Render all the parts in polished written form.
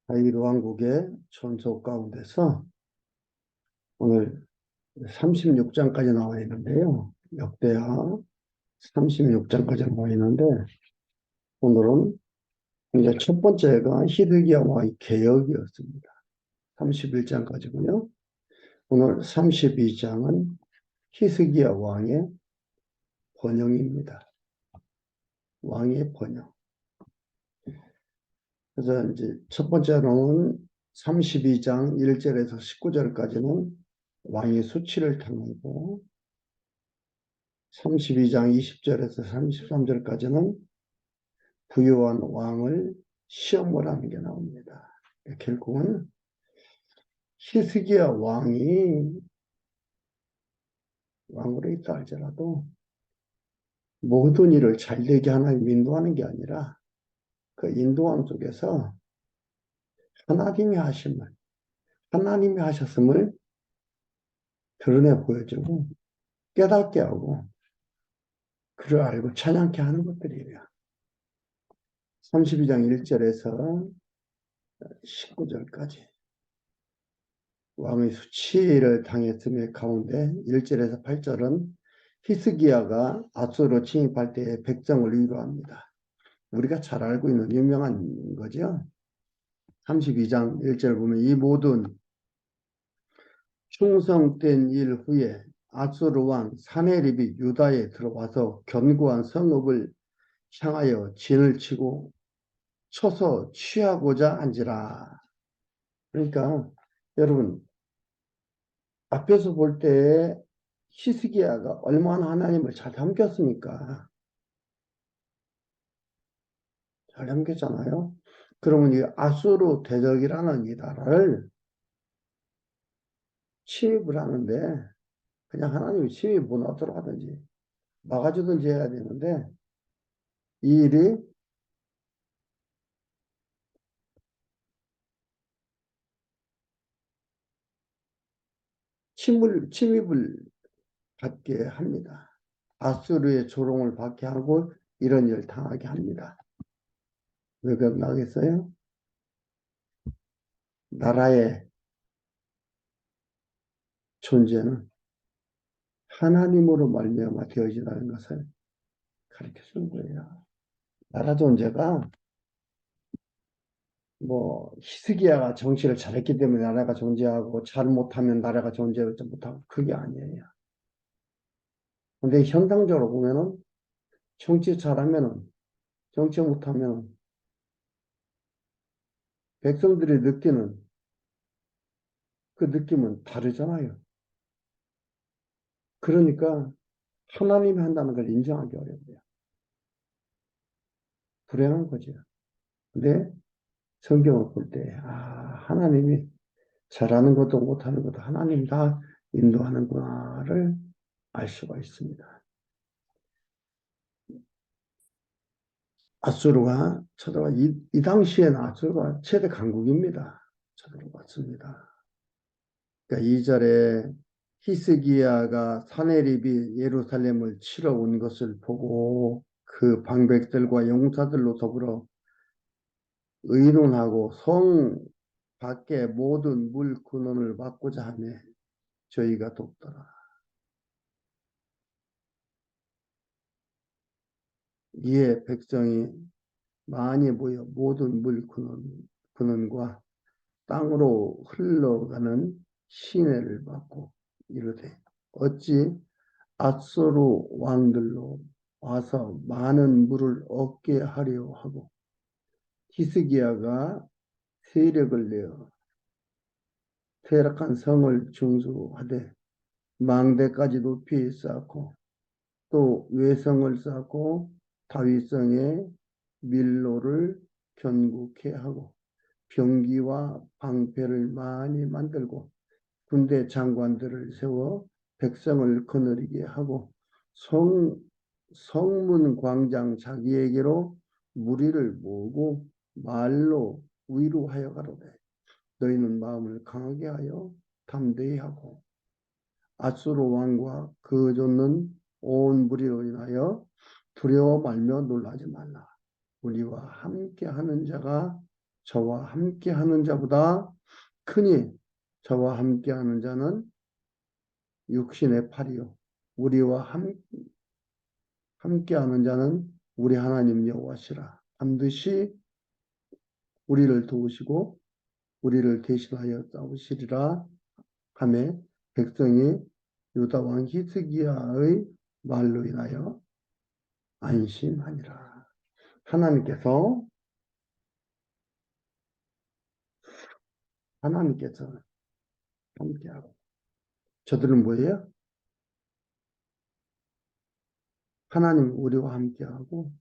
다윗 왕국의 전속 가운데서 오늘 36장까지 나와 있는데요. 역대하 36장까지 나와 있는데 오늘은 이제 첫 번째가 히드기야 왕의 개혁이었습니다. 31장까지고요. 오늘 32장은 히스기야 왕의 번영입니다. 왕의 번영. 그래서 이제 첫 번째로는 32장 1절에서 19절까지는 왕의 수치를 탐내고 32장 20절에서 33절까지는 부유한 왕을 시험을 하는 게 나옵니다. 결국은 히스기야 왕이 왕으로 있다 할지라도 모든 일을 잘되게 하나님 인도하는 게 아니라 그 인도함 속에서 하나님이 하셨음을 드러내 보여주고 깨닫게 하고 그를 알고 찬양케 하는 것들이에요. 32장 1절에서 19절까지 왕의 수치를 당했음의 가운데 1절에서 8절은 히스기야가 아수르로 침입할 때 백성을 위로합니다. 우리가 잘 알고 있는 유명한 거죠. 32장 1절 보면 이 모든 충성된 일 후에 아수르 왕 사네립이 유다에 들어와서 견고한 성읍을 향하여 진을 치고 쳐서 취하고자 한지라. 그러니까 여러분 앞에서 볼 때 히스기야가 얼마나 하나님을 잘 섬겼습니까? 잘 섬겼잖아요. 그러면 이 아수르 대적이라는 이 나라를 침입을 하는데 그냥 하나님이 침입 못하도록 하든지 막아주든지 해야 되는데 이 일이 침입을 받게 합니다. 아수르의 조롱을 받게 하고 이런 일을 당하게 합니다. 왜 그러겠어요? 나라의 존재는 하나님으로 말미암아 되어진다는 것을 가르쳐 주는 거예요. 나라 존재가 뭐 히스기야가 정치를 잘했기 때문에 나라가 존재하고 잘못하면 나라가 존재하지 못하고 그게 아니에요. 근데 현상적으로 보면은 정치 잘하면은 정치 못하면 백성들이 느끼는 그 느낌은 다르잖아요. 그러니까 하나님이 한다는 걸 인정하기 어려워요. 불행한 거죠. 근데 성경을 볼 때, 하나님이 잘하는 것도 못하는 것도 하나님 다 인도하는구나를 알 수가 있습니다. 아수르가 쳐들어와 이 당시에는 아수르가 최대 강국입니다. 쳐들어왔습니다. 그러니까 2절에 히스기야가 사네립이 예루살렘을 치러 온 것을 보고 그 방백들과 용사들로 더불어 의논하고 성 밖에 모든 물 근원을 막고자 하며 저희가 돕더라. 이에 백성이 많이 모여 모든 물 근원과 땅으로 흘러가는 시내를 막고 이르되 어찌 앗소르 왕들로 와서 많은 물을 얻게 하려 하고 히스기야가 세력을 내어 퇴락한 성을 중수하되 망대까지 높이 쌓고 또 외성을 쌓고 다윗성에 밀로를 견고케 하고 병기와 방패를 많이 만들고 군대 장관들을 세워 백성을 거느리게 하고 성문 광장 자기에게로 무리를 모으고 말로 위로하여 가로되 너희는 마음을 강하게 하여 담대히 하고 아수르 왕과 그 쫓는 온 무리로 인하여 두려워 말며 놀라지 말라. 우리와 함께 하는 자가 저와 함께하는 자보다 크니 저와 함께하는 자는 육신의 팔이요 우리와 함께하는 자는 우리 하나님 여호와시라. 반드시 우리를 도우시고 우리를 대신하여 싸우시리라 하매 백성이 유다 왕 히스기야의 말로 인하여 안심하니라. 하나님께서 함께하고 저들은 뭐예요? 하나님 우리와 함께하고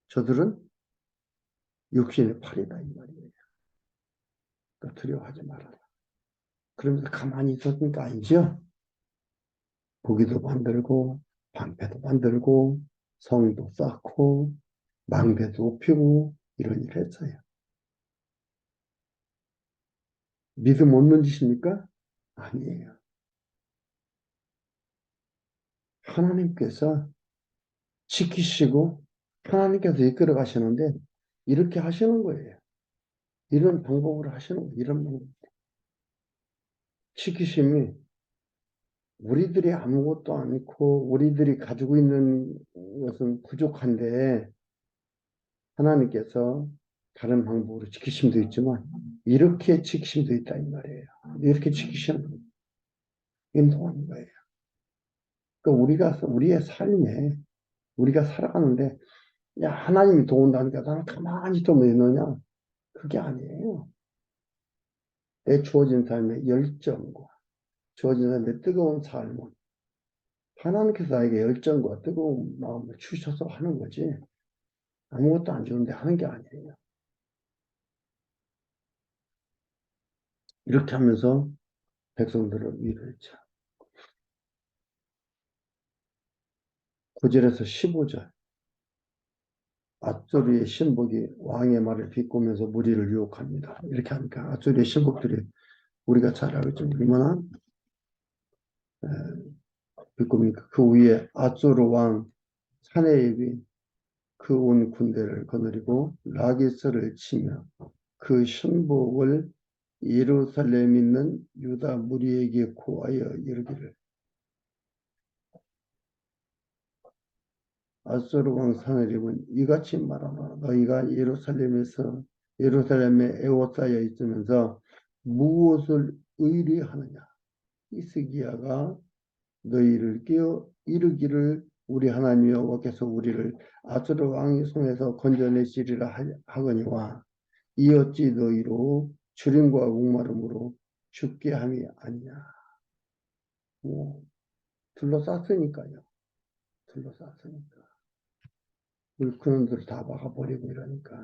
저들은 육신의 팔이다 이 말이에요. 그러니까 두려워하지 말아라. 그러면서 가만히 있었으니까 아니죠. 고기도 만들고 방패도 만들고 성도 쌓고 망대도 높이고 이런 일을 했어요. 믿음 없는 짓입니까? 아니에요. 하나님께서 지키시고 하나님께서 이끌어 가시는데 이렇게 하시는 거예요. 이런 방법으로 하시는 거예요. 이런 방법. 지키심이 우리들이 아무것도 않고 우리들이 가지고 있는 것은 부족한데 하나님께서 다른 방법으로 지키심도 있지만 이렇게 지키심도 있다 이 말이에요. 이렇게 지키시는 인도하는 거예요. 그러니까 우리의 삶에 우리가 살아가는데 야 하나님이 도운다니까 나는 가만히 좀 있느냐? 그게 아니에요. 내 주어진 삶의 열정과 주어진 삶의 뜨거운 삶은 하나님께서 나에게 열정과 뜨거운 마음을 주셔서 하는 거지 아무것도 안 주는데 하는 게 아니에요. 이렇게 하면서 백성들을 위로했죠. 9절에서 15절 앗소리의 신복이 왕의 말을 비꼬면서 무리를 유혹합니다. 이렇게 하니까 앗소리의 신복들이 우리가 잘 알죠. 얼마나 비꼬니까 그 위에 앗소르 왕 사네입이 그 온 군대를 거느리고 라기스를 치며 그 신복을 예루살렘 있는 유다 무리에게 고하여 이르기를 앗소르 왕 사네립은 이같이 말하노라. 너희가 예루살렘에 에워싸여 있으면서 무엇을 의리하느냐. 히스기야가 너희를 깨어 이르기를 우리 하나님 여호와께서 우리를 앗소르 왕의 손에서 건져내시리라 하거니와 이 어찌 너희로 주림과 목마름으로 죽게 함이 아니냐. 뭐 둘러쌌으니까요. 둘러쌌으니까. 물건들 다 막아버리고 이러니까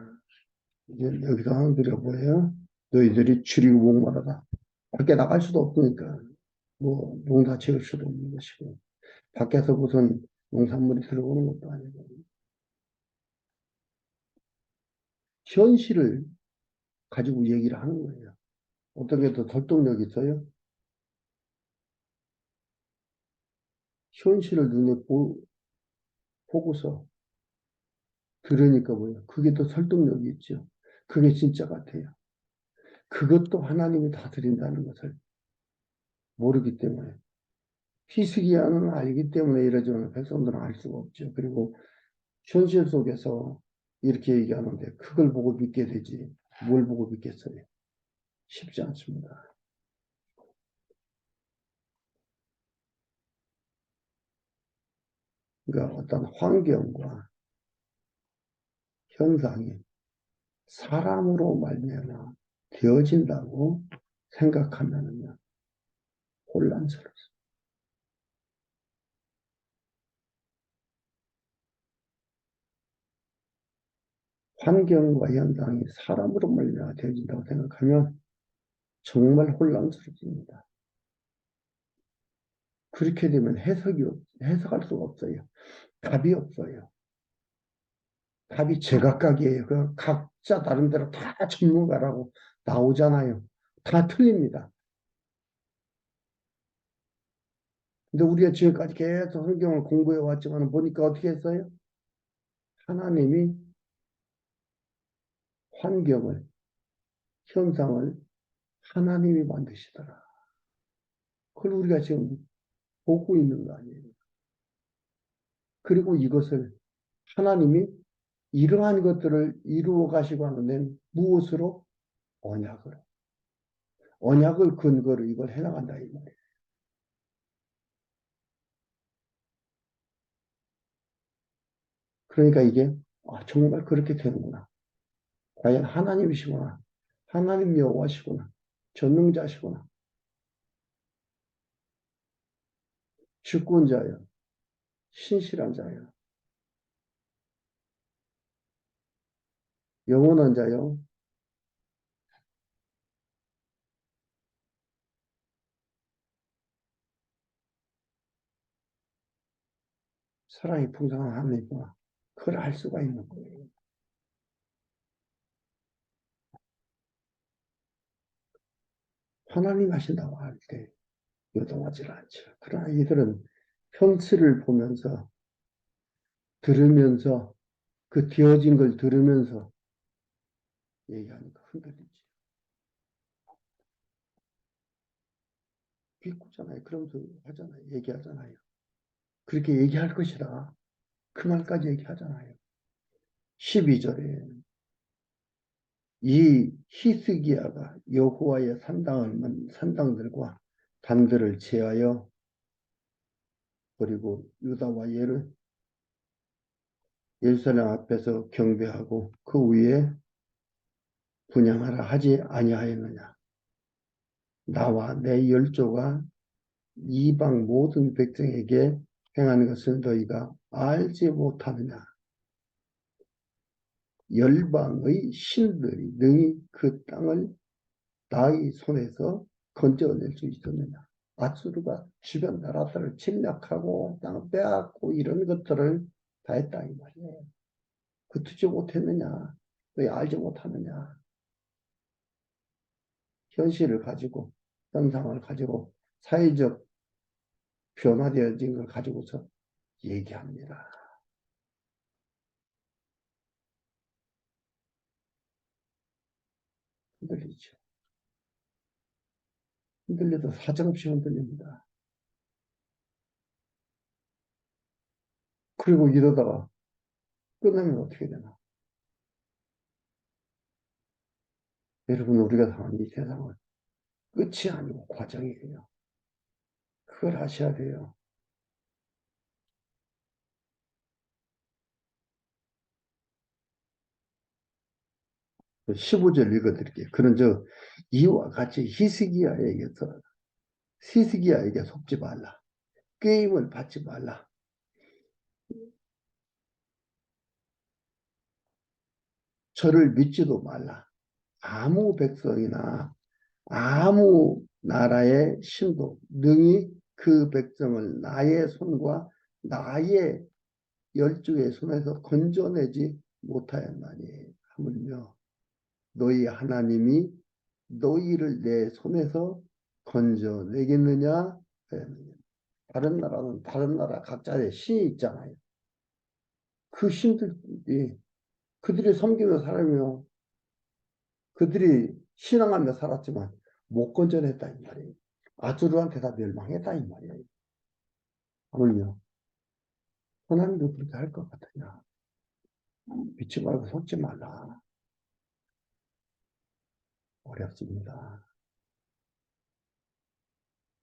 이제 여기서 하는 가 뭐예요? 너희들이 줄이고 목마르다. 밖에 나갈 수도 없으니까 뭐 농사 지을 수도 없는 것이고 밖에서 무슨 농산물이 들어오는 것도 아니고 현실을 가지고 얘기를 하는 거예요. 어떤 게 더 설득력이 있어요? 현실을 눈에 보고서 들으니까 뭐예요? 그게 더 설득력이 있죠. 그게 진짜 같아요. 그것도 하나님이 다스린다는 것을 모르기 때문에 히스기야는 알기 때문에 이러지만 백성들은 알 수가 없죠. 그리고 현실 속에서 이렇게 얘기하는데 그걸 보고 믿게 되지 뭘 보고 믿겠어요? 쉽지 않습니다. 그러니까 어떤 환경과 현상이 사람으로 말미암아 되어진다고 생각하면은요 혼란스럽습니다. 환경과 현상이 사람으로 말미암아 되어진다고 생각하면 정말 혼란스럽습니다. 그렇게 되면 해석할 수가 없어요. 답이 없어요. 답이 제각각이에요. 그 각자 나름대로 다 전문가라고 나오잖아요. 다 틀립니다. 근데 우리가 지금까지 계속 성경을 공부해 왔지만 보니까 어떻게 했어요? 하나님이 환경을 현상을 하나님이 만드시더라. 그걸 우리가 지금 보고 있는 거 아니에요. 그리고 이것을 하나님이 이러한 것들을 이루어 가시고 하는 데는 무엇으로? 언약으로. 언약을 근거로 이걸 해나간다 이 말이에요. 그러니까 이게 정말 그렇게 되는구나. 과연 하나님이시구나. 하나님 여호와시구나. 전능자시구나. 주권자여. 신실한 자여. 영원한 자여. 사랑이 풍성한 하나님이구나. 그걸 알 수가 있는 거예요. 하나님 하신다고 할 때 요동하지 않죠. 그러나 이들은 현실을 보면서 들으면서 그 되어진 걸 들으면서 얘기하니까 흔들리지. 비꼬잖아요. 그러면서 하잖아요. 얘기하잖아요. 그렇게 얘기할 것이다. 그 말까지 얘기하잖아요. 12절에 이 히스기야가 여호와의 산당들과 단들을 제하여 그리고 유다와 예루살렘 앞에서 경배하고 그 위에 분향하라 하지 아니하였느냐. 나와 내 열조가 이방 모든 백성에게 행하는 것을 너희가 알지 못하느냐. 열방의 신들이 능히 그 땅을 나의 손에서 건져낼 수 있었느냐. 아수르가 주변 나라들을 침략하고 땅을 빼앗고 이런 것들을 다 했다 이 말이에요. 그 듣지 못했느냐. 왜 알지 못하느냐. 현실을 가지고 현상을 가지고 사회적 변화되어진 걸 가지고서 얘기합니다. 흔들리죠. 흔들려도 사정없이 흔들립니다. 그리고 이러다가 끝나면 어떻게 되나? 여러분 우리가 사는 이 세상은 끝이 아니고 과정이에요. 그걸 아셔야 돼요. 15절 읽어드릴게요. 그런 이와 같이 히스기야에게 속지 말라. 게임을 받지 말라. 저를 믿지도 말라. 아무 백성이나 아무 나라의 신도 능히 그 백성을 나의 손과 나의 열주의 손에서 건져내지 못하였나니 하물며 너희 하나님이 너희를 내 손에서 건져내겠느냐 하였느냐. 다른 나라는 다른 나라 각자의 신이 있잖아요. 그 신들이 그들이 섬기며 살며 그들이 신앙하며 살았지만 못 건져냈다 이 말이에요. 아수르한테 다 멸망했다 이 말이에요. 하물며 하나님도 그렇게 할 것 같으냐. 믿지 말고 속지 말라. 어렵습니다.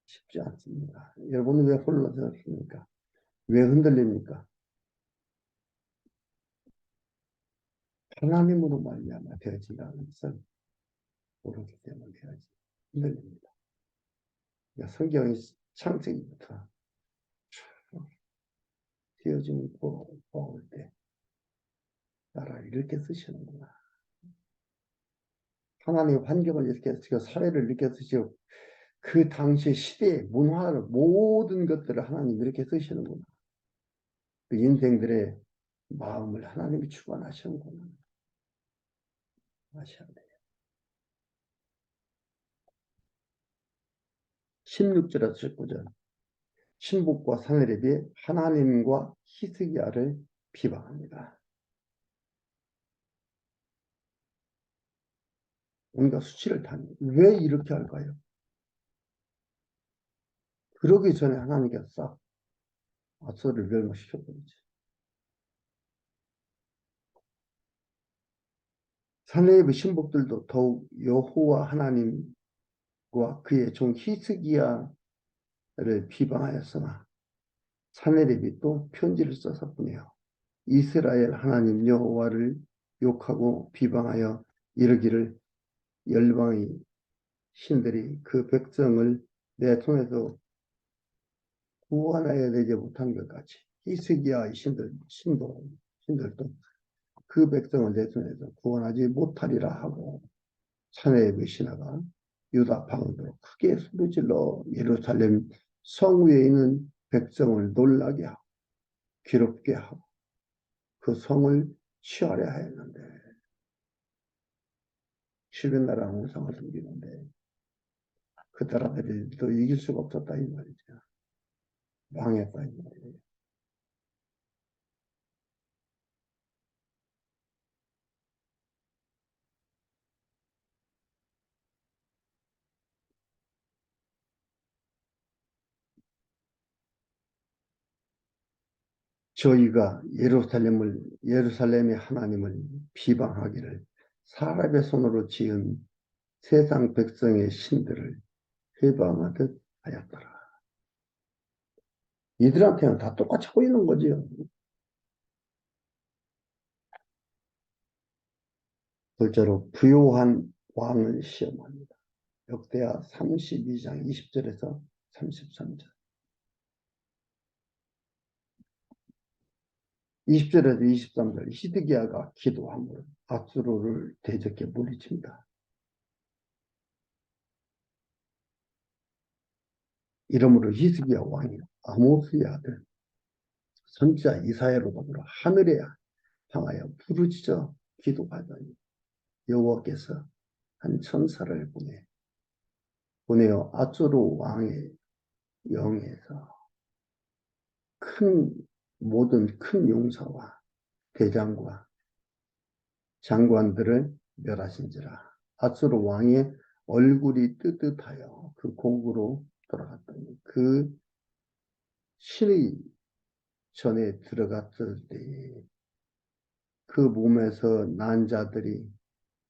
쉽지 않습니다. 여러분은 왜 혼란스럽습니까? 왜 흔들립니까? 하나님으로 말미암아 되어진다는 것을 모르기 때문에 흔들립니다. 그러니까 성경의 창세기부터 되어짐을 보올 때 나라를 이렇게 쓰시는구나. 하나님의 환경을 이렇게 쓰시고 사회를 이렇게 쓰시고 그 당시 시대 문화를 모든 것들을 하나님 이렇게 쓰시는구나. 그 인생들의 마음을 하나님이 주관하시는구나. 아셔야 돼요. 16절에서 19절 신복과 사내립이 하나님과 히스기야를 비방합니다. 온갖 수치를 당해. 왜 이렇게 할까요? 그러기 전에 하나님께서 싹 아소를 멸망시켜버리지. 살레입의 신복들도 더욱 여호와 하나님과 그의 종 히스기야를 비방하였으나 살레입이 또 편지를 써서 보내요. 이스라엘 하나님 여호와를 욕하고 비방하여 이르기를 열방의 신들이 그 백성을 내 손에서 구원하여 내지 못한 것 같이 히스기야의 신들도 그 백성을 내 손에서 구원하지 못하리라 하고 사내의 신하가 유다 방언으로 크게 소리질러 예루살렘 성 위에 있는 백성을 놀라게 하고 괴롭게 하고 그 성을 취하려 하였는데 주변 나라 우상을 섬기는데 그 나라들이 또 이길 수가 없었다 이 말이죠. 망했다 이 말이에요. 저희가 예루살렘의 하나님을 비방하기를 사람의 손으로 지은 세상 백성의 신들을 회방하듯 하였더라. 이들한테는 다 똑같이 보이는 거지요. 둘째로 부요한 왕을 시험합니다. 역대하 32장 20절에서 33절. 20절에서 23절 히드기야가 기도함으로 아수르를 대적해 물리칩니다. 이러므로 히스기야 왕이 아모스의 아들 선지자 이사야로 더불어 하늘에 향하여 부르짖어 기도하더니 여호와께서 한 천사를 보내어 아수르 왕의 영에서 큰 모든 큰 용사와 대장과 장관들을 멸하신지라. 아수르 왕의 얼굴이 뜨뜻하여 그 공구로 돌아갔더니 그 신의 전에 들어갔을 때 그 몸에서 난 자들이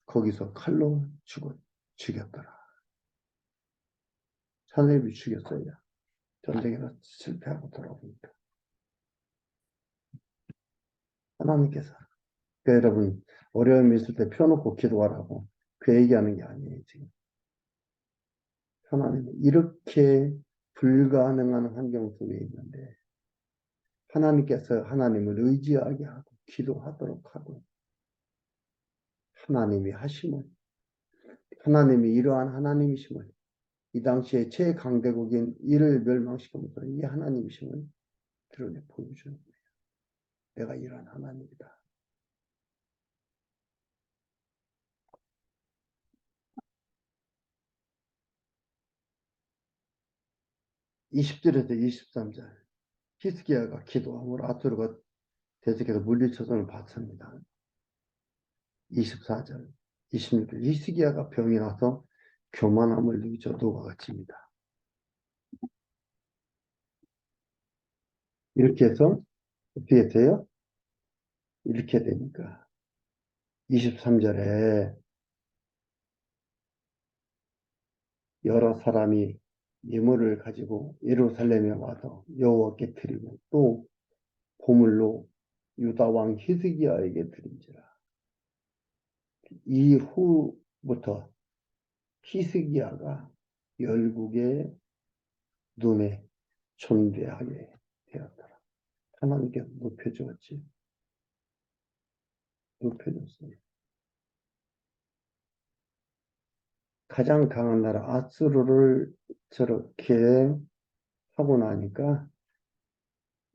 거기서 칼로 죽였더라. 산업이 죽였어요. 전쟁에서 실패하고 돌아오니까. 하나님께서. 그러니까 여러분, 어려움이 있을 때 펴놓고 기도하라고 그 얘기하는 게 아니에요, 지금. 하나님은 이렇게 불가능한 환경 속에 있는데, 하나님께서 하나님을 의지하게 하고, 기도하도록 하고, 하나님이 하심을, 하나님이 이러한 하나님이심을, 이 당시에 최강대국인 이를 멸망시키면서 이 하나님이심을 드러내 보여주는 거예요. 내가 이러한 하나님이다. 20절에서 23절 히스기야가 기도함으로 아수르가 대적해서 물리쳐서는 받습니다. 24절 26절 히스기야가 병이 나서 교만함을 느끼죠. 누가 같습니다. 이렇게 해서 어떻게 돼요? 이렇게 되니까 23절에 여러 사람이 예물을 가지고 예루살렘에 와서 여호와께 드리고 또 보물로 유다 왕 히스기야에게 드린지라. 이후부터 히스기야가 열국의 눈에 존귀하게 되었더라. 하나님께 높여주었지. 높여줬어요. 가장 강한 나라 아수르를 저렇게 하고 나니까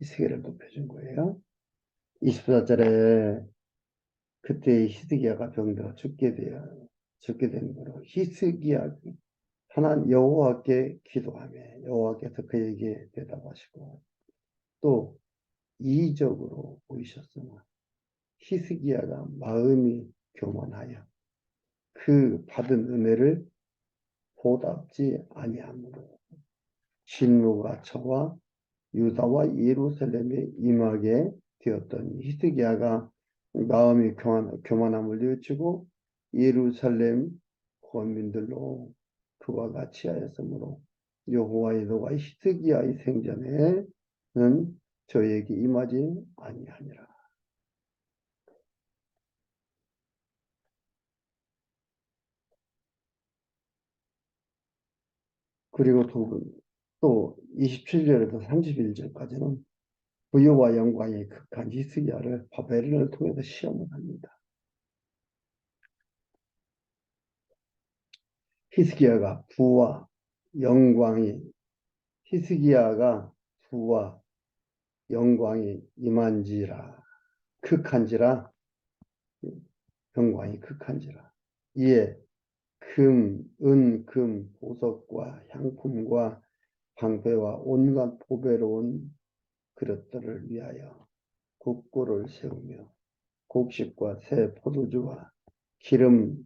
이 세계를 높여준 거예요. 24절에 그때 히스기야가 병들어 죽게 된 거로 히스기야 하나님 여호와께 기도하며 여호와께서 그에게 대답하시고 또 이적으로 보이셨으나 히스기야가 마음이 교만하여 그 받은 은혜를 보답지 아니하므로 진노가 저와 유다와 예루살렘에 임하게 되었더니 히스기야가 마음이 교만함을 뉘우치고 예루살렘 권민들로 그와 같이 하였으므로 여호와의 노가 히스기야의 생전에는 저에게 임하지 아니하니라. 그리고 또 27절에서 31절까지는 부여와 영광이 극한 히스기야를 바벨론을 통해서 시험을 합니다. 히스기야가 부와 영광이 히스기야가 부와 영광이 임한지라 극한지라 영광이 극한지라 이에 보석과 향품과 방패와 온갖 보배로운 그릇들을 위하여 곡고를 세우며 곡식과 새 포도주와 기름의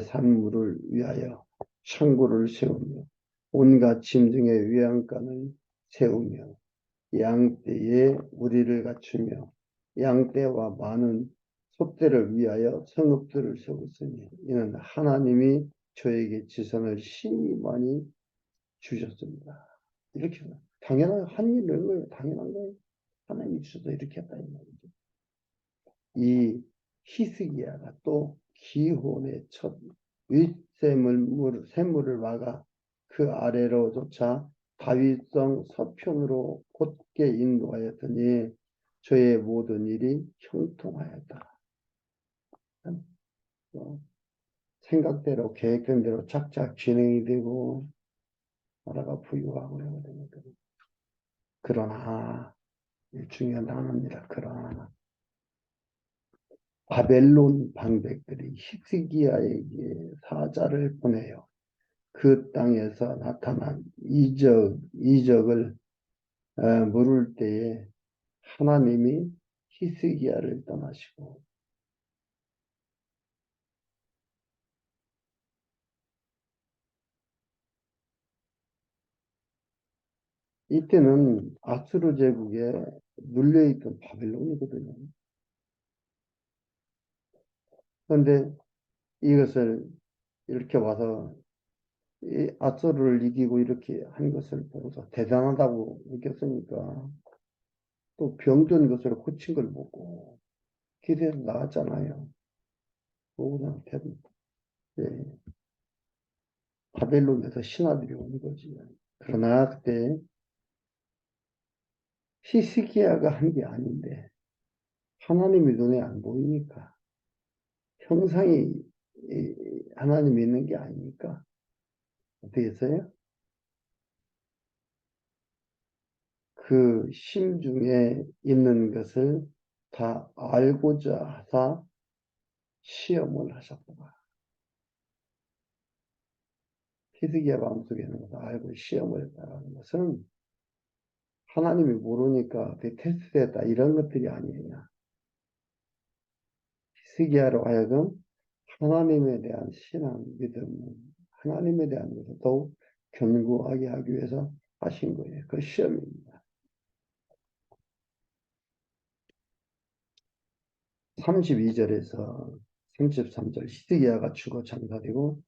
산물을 위하여 창고를 세우며 온갖 짐승의 외양간을 세우며 양떼에 우리를 갖추며 양떼와 많은 소떼를 위하여 성읍들을 세웠으니 이는 하나님이 저에게 지선을 심히 많이 주셨습니다. 이렇게 당연한 한 일인 거예요. 당연한 거예요. 하나님이 주셔서 이렇게 했다 이 말이죠. 이 히스기야가 또 기혼의 첫 윗샘물을 막아 그 아래로조차 다윗성 서편으로 곧게 인도하였더니 저의 모든 일이 형통하였다. 생각대로 계획된 대로 착착 진행이 되고 나라가 부유하고 이러게 되니까 그러나 중요한 단어입니다. 그러나 바벨론 방백들이 히스기야에게 사자를 보내요. 그 땅에서 나타난 이적을 물을 때에 하나님이 히스기야를 떠나시고 이때는 아수르 제국에 눌려있던 바벨론이거든요. 그런데 이것을 이렇게 와서 이 아수르를 이기고 이렇게 한 것을 보고서 대단하다고 느꼈으니까 또 병든 것을 고친 걸 보고 기대해서 나왔잖아요. 그냥 예, 바벨론에서 신하들이 온 거지. 그러나 그때 히스기야가 한 게 아닌데 하나님이 눈에 안 보이니까 형상이 하나님이 있는 게 아니니까 어떻게 했어요? 그 심중에 있는 것을 다 알고자 하사 시험을 하셨구나. 히스기야 마음속에 있는 것을 알고 시험을 했다는 것은 하나님이 모르니까 테스트했다 이런 것들이 아니에요. 히스기야로 하여금 하나님에 대한 신앙, 믿음, 하나님에 대한 것을 더욱 견고하게 하기 위해서 하신 거예요. 그 시험입니다. 32절에서 33절 히스기야가 죽어 장사되고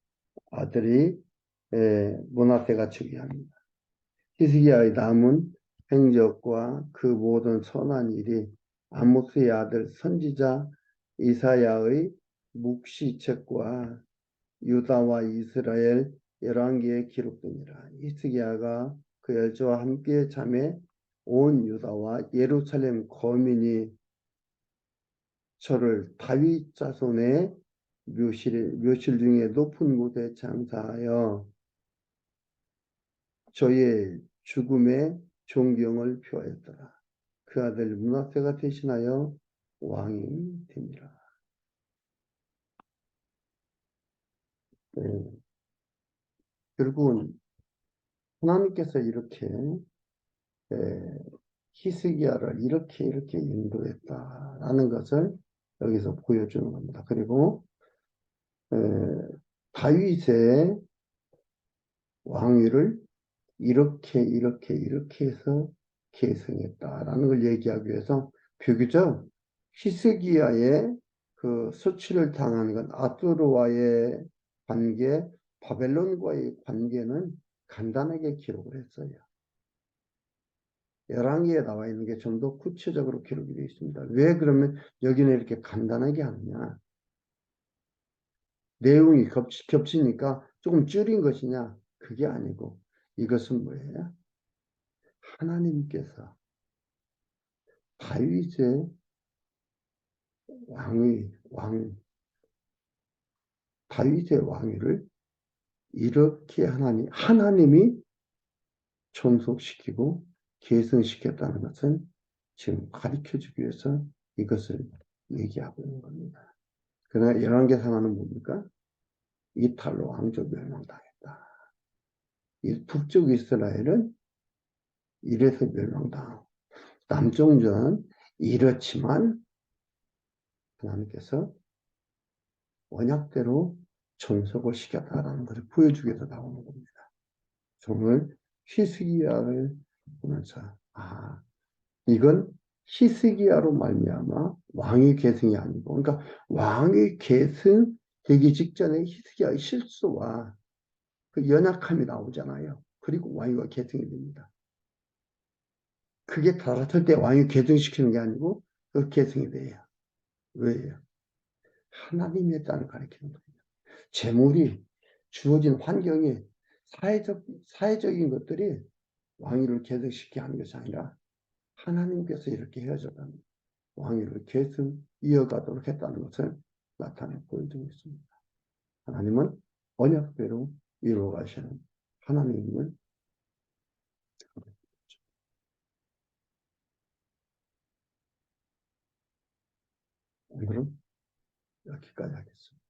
아들이 문하세가 즉위합니다. 히스기야의 남은 행적과 그 모든 선한 일이 아모스의 아들 선지자 이사야의 묵시책과 유다와 이스라엘 열왕기에 기록되니라. 히스기야가 그 열조와 함께 잠에 온 유다와 예루살렘 거민이 저를 다윗 자손의 묘실 중에 높은 곳에 장사하여 저의 죽음에 존경을 표하였더라. 그 아들 므낫세가 대신하여 왕이 됩니다. 네. 결국은 하나님께서 이렇게 히스기야를 이렇게 인도했다라는 것을 여기서 보여주는 겁니다. 그리고 다윗의 왕위를 이렇게 해서 계승했다라는 걸 얘기하기 위해서 비교적 히스기야의 그 수치를 당한 건 아수르와의 관계, 바벨론과의 관계는 간단하게 기록을 했어요. 열왕기에 나와 있는 게 좀 더 구체적으로 기록이 되어 있습니다. 왜 그러면 여기는 이렇게 간단하게 하느냐? 내용이 겹치니까 조금 줄인 것이냐? 그게 아니고 이것은 뭐예요? 하나님께서 다윗의 왕위, 다윗의 왕위를 이렇게 하나님이 존속시키고 계승시켰다는 것은 지금 가르쳐 주기 위해서 이것을 얘기하고 있는 겁니다. 그러나 열왕기상하는 뭡니까? 이탈로 왕족 멸망당했다. 이 북쪽 이스라엘은 이래서 멸망당하고 남쪽은 이렇지만 하나님께서 언약대로 존속을 시켰다라는 것을 보여주기 위해서 나오는 겁니다. 오늘 히스기야를 보면서 이건 히스기야로 말미암아 왕위 계승이 아니고 그러니까 왕위 계승되기 직전에 히스기야의 실수와 그 연약함이 나오잖아요. 그리고 왕위가 계승이 됩니다. 그게 달았을 때 왕위 계승시키는 게 아니고 그 계승이 돼요. 왜요? 하나님의 땅을 가리키는 거예요. 재물이 주어진 환경이 사회적인 것들이 왕위를 계승시키게 하는 것이 아니라 하나님께서 이렇게 헤어져가는 왕위를 계속 이어가도록 했다는 것을 나타내 보여주고 있습니다. 하나님은 언약대로 이루어 가시는 하나님을 오늘은 여기까지 하겠습니다.